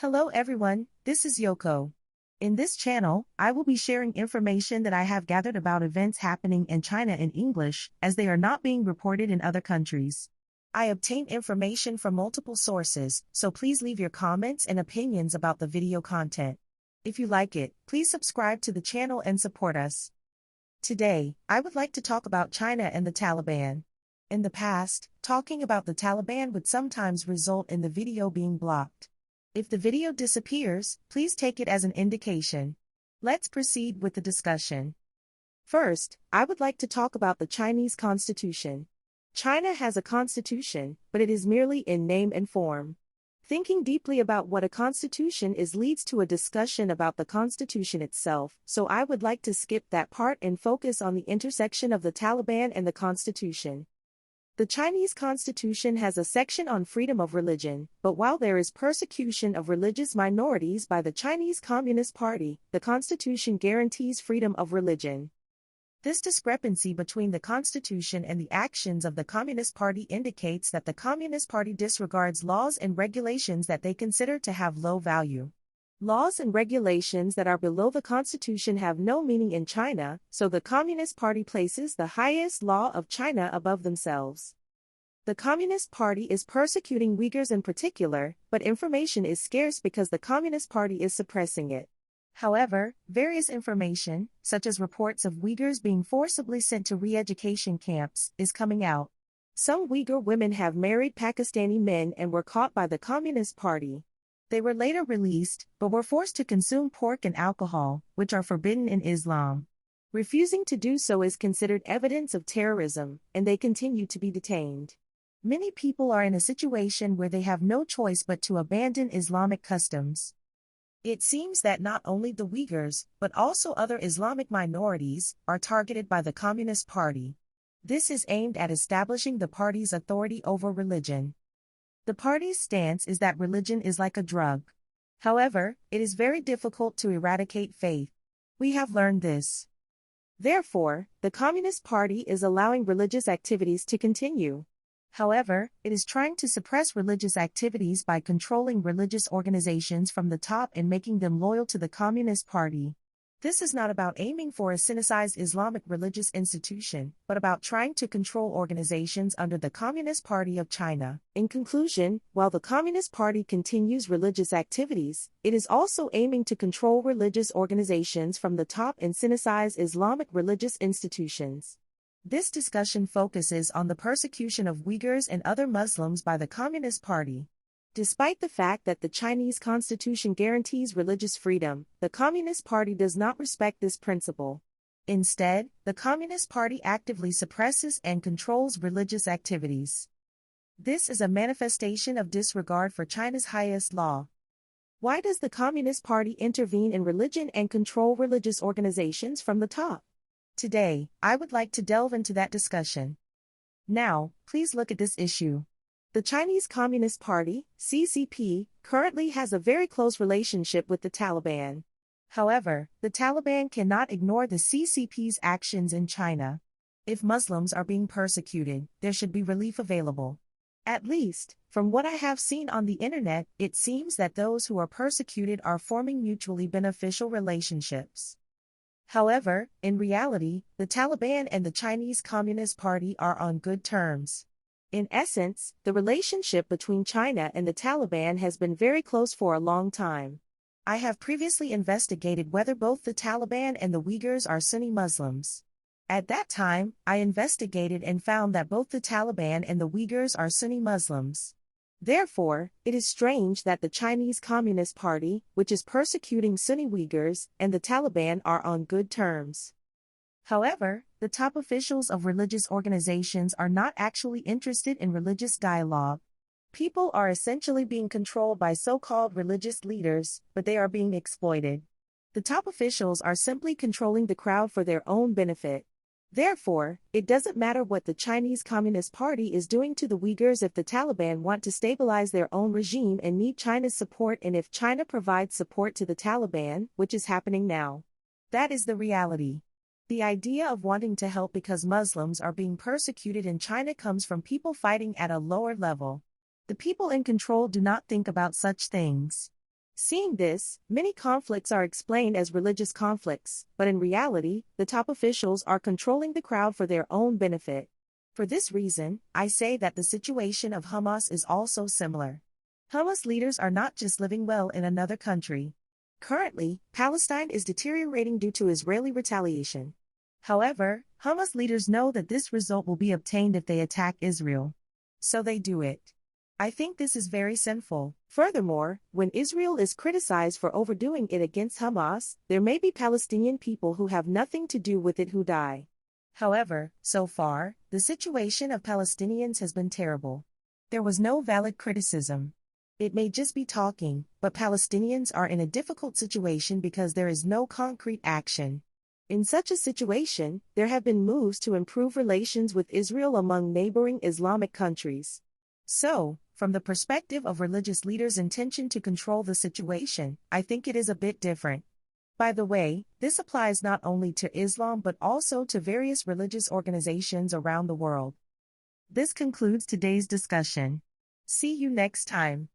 Hello everyone, this is Yoko. In this channel, I will be sharing information that I have gathered about events happening in China in English, as they are not being reported in other countries. I obtain information from multiple sources, so please leave your comments and opinions about the video content. If you like it, please subscribe to the channel and support us. Today, I would like to talk about China and the Taliban. In the past, talking about the Taliban would sometimes result in the video being blocked. If the video disappears, please take it as an indication. Let's proceed with the discussion. First, I would like to talk about the Chinese constitution. China has a constitution, but it is merely in name and form. Thinking deeply about what a constitution is leads to a discussion about the constitution itself, so I would like to skip that part and focus on the intersection of the Taliban and the constitution. The Chinese constitution has a section on freedom of religion, but while there is persecution of religious minorities by the Chinese Communist Party, the constitution guarantees freedom of religion. This discrepancy between the constitution and the actions of the Communist Party indicates that the Communist Party disregards laws and regulations that they consider to have low value. Laws and regulations that are below the constitution have no meaning in China, so the Communist Party places the highest law of China above themselves. The Communist Party is persecuting Uyghurs in particular, but information is scarce because the Communist Party is suppressing it. However, various information, such as reports of Uyghurs being forcibly sent to re-education camps, is coming out. Some Uyghur women have married Pakistani men and were caught by the Communist Party. They were later released, but were forced to consume pork and alcohol, which are forbidden in Islam. Refusing to do so is considered evidence of terrorism, and they continue to be detained. Many people are in a situation where they have no choice but to abandon Islamic customs. It seems that not only the Uyghurs, but also other Islamic minorities, are targeted by the Communist Party. This is aimed at establishing the party's authority over religion. The party's stance is that religion is like a drug. However, it is very difficult to eradicate faith. We have learned this. Therefore, the Communist Party is allowing religious activities to continue. However, it is trying to suppress religious activities by controlling religious organizations from the top and making them loyal to the Communist Party. This is not about aiming for a sinicized Islamic religious institution, but about trying to control organizations under the Communist Party of China. In conclusion, while the Communist Party continues religious activities, it is also aiming to control religious organizations from the top and sinicize Islamic religious institutions. This discussion focuses on the persecution of Uyghurs and other Muslims by the Communist Party. Despite the fact that the Chinese constitution guarantees religious freedom, the Communist Party does not respect this principle. Instead, the Communist Party actively suppresses and controls religious activities. This is a manifestation of disregard for China's highest law. Why does the Communist Party intervene in religion and control religious organizations from the top? Today, I would like to delve into that discussion. Now, please look at this issue. The Chinese Communist Party, CCP, currently has a very close relationship with the Taliban. However, the Taliban cannot ignore the CCP's actions in China. If Muslims are being persecuted, there should be relief available. At least, from what I have seen on the internet, it seems that those who are persecuted are forming mutually beneficial relationships. However, in reality, the Taliban and the Chinese Communist Party are on good terms. In essence, the relationship between China and the Taliban has been very close for a long time. I have previously investigated whether both the Taliban and the Uyghurs are Sunni Muslims. At that time, I investigated and found that both the Taliban and the Uyghurs are Sunni Muslims. Therefore, it is strange that the Chinese Communist Party, which is persecuting Sunni Uyghurs, and the Taliban are on good terms. However, the top officials of religious organizations are not actually interested in religious dialogue. People are essentially being controlled by so-called religious leaders, but they are being exploited. The top officials are simply controlling the crowd for their own benefit. Therefore, it doesn't matter what the Chinese Communist Party is doing to the Uyghurs if the Taliban want to stabilize their own regime and need China's support, and if China provides support to the Taliban, which is happening now. That is the reality. The idea of wanting to help because Muslims are being persecuted in China comes from people fighting at a lower level. The people in control do not think about such things. Seeing this, many conflicts are explained as religious conflicts, but in reality, the top officials are controlling the crowd for their own benefit. For this reason, I say that the situation of Hamas is also similar. Hamas leaders are not just living well in another country. Currently, Palestine is deteriorating due to Israeli retaliation. However, Hamas leaders know that this result will be obtained if they attack Israel. So they do it. I think this is very sinful. Furthermore, when Israel is criticized for overdoing it against Hamas, there may be Palestinian people who have nothing to do with it who die. However, so far, the situation of Palestinians has been terrible. There was no valid criticism. It may just be talking, but Palestinians are in a difficult situation because there is no concrete action. In such a situation, there have been moves to improve relations with Israel among neighboring Islamic countries. So, from the perspective of religious leaders' intention to control the situation, I think it is a bit different. By the way, this applies not only to Islam but also to various religious organizations around the world. This concludes today's discussion. See you next time.